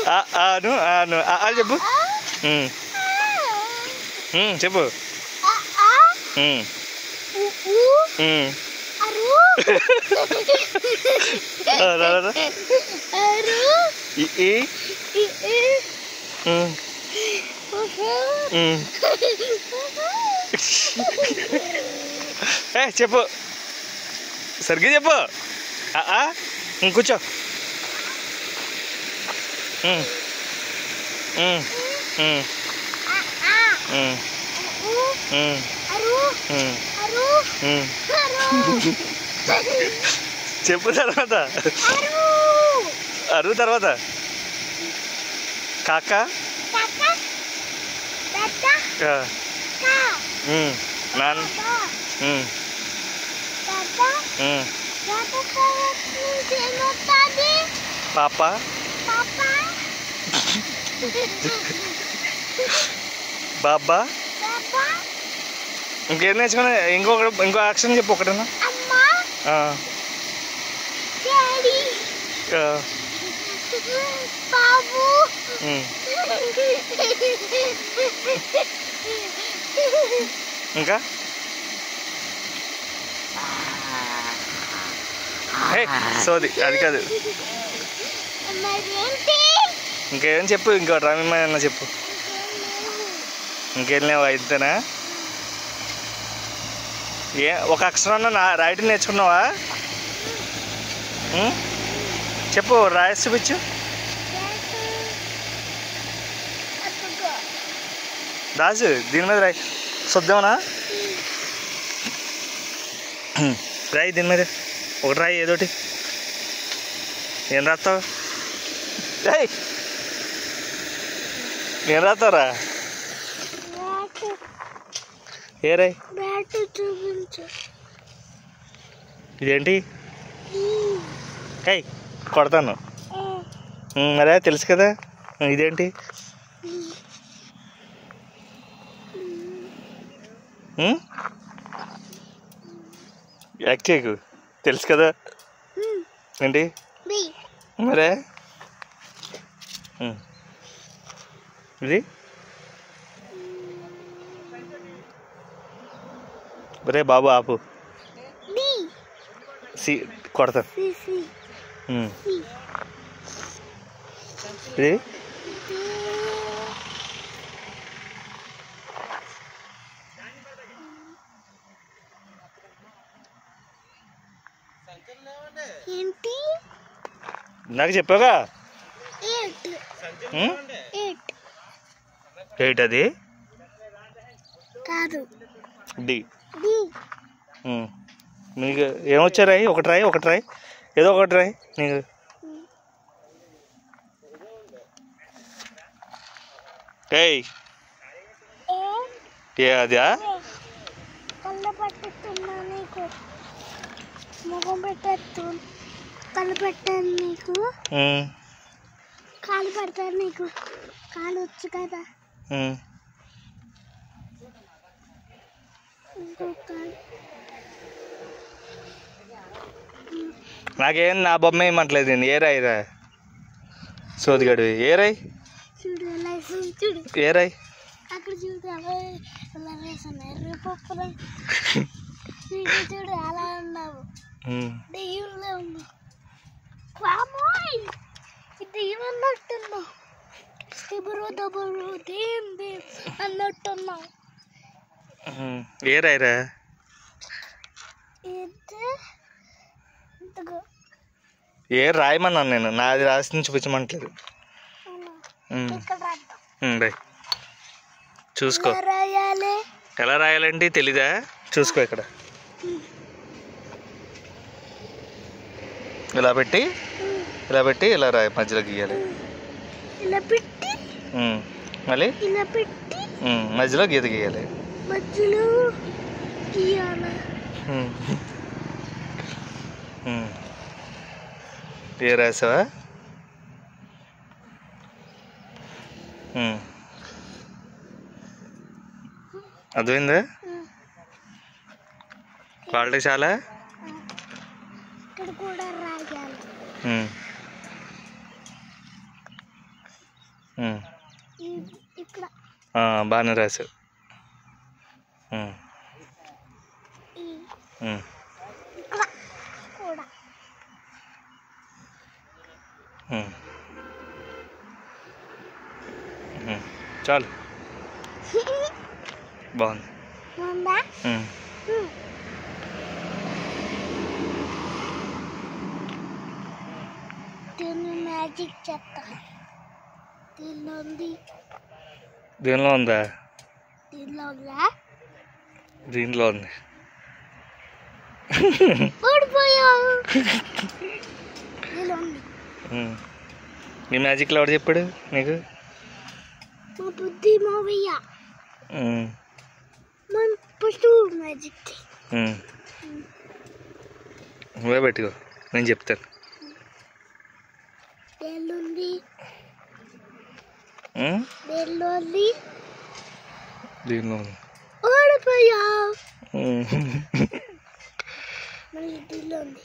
అను అను అది చెప్పు చెప్పు చెప్పు సరిగ్గా చెప్పు కూర్చో చెప్పు తర్వాత అరు తర్వాత కాక నాన్న పాప బాబా ఇంకేం నేర్చుకున్నా ఇంకో యాక్షన్ చెప్పు ఒకటేనా ఇంకా సోది అది కాదు ఇంకేం చెప్పు ఇంకో డ్రామా చెప్పు ఇంకేం లేవు అయితేనా ఒక అక్షరం రాయటం నేర్చుకున్నావా చెప్పు రాసి చూపించు రాజు దీని మీద రాయి శుద్ధమనా రాయి దీని మీద ఒకటి రాయి ఏదోటి ఏం రాస్తావు ఏం రాస్తావురా ఏ రాయి ఇదేంటి కొడతాను అదే తెలుసు కదా ఇదేంటి యాక్ట్ చేయకు తెలుసు కదా ఏంటి మరే ఇది మరే బాబు ఆపు కొడతాను ఇది నాకు చెప్పాగా ఎయిట్ అది డి నీకు ఏమొచ్చా రాయి ఒకటి రాయి ఏదో ఒకటి రాయి నీకు అదా కళ్ళు పెట్టాను నీకు కాలు పెడతాను నీకు కాలు వచ్చు కదా నాకేం నా బొమ్మ ఏమంటలేదు ఏ రాయిరా సోదిగాడు ఏ రాయి ఏ రాయి అక్కడ చూడు చూడు అలా ఉన్నావు దెయ్యంలో ఉన్నావు దెయ్యమన్నట్టున్నావు అన్నట్టున్నావు ఏ రాయిరా ఏ రాయమన్నాను నేను నాది రాసి చూపించమంటలేదు రాయ్ చూసుకో ఎలా రాయాలండి తెలీదా చూసుకో ఇక్కడ ఇలా పెట్టి ఇలా రాయి మధ్యలో గీయాలి మళ్ళీ మధ్యలో గీత గీయాలి ఏ రాసావా అర్థమైందా క్వాలిటీ చాలా ఇక్కడ బాగానే రాశావు. ఇక్కడ కూడా చాలు, బాగుంది. ఉందా? దీన్ని మ్యాజిక్ చెప్తా. దీనిలో ఉంది. దీనిలో ఉందా? దీనిలో ఉందా? దీంట్లో ఉంది. ఓడిపోయావు. దీనిలో ఉంది. నీ మ్యాజిక్లో ఎవడు చెప్పాడు నీకు? మా బుద్ధి మావయ్య. మన ఫస్ట్ మ్యాజిక్ నువ్వే పెట్టుకో, నేను చెప్తాను. దీనిలో ఉంది. దీనిలో ఉంది. దీనిలో ఉంది. ఓడిపోయావు. మళ్ళీ దీనిలో ఉంది.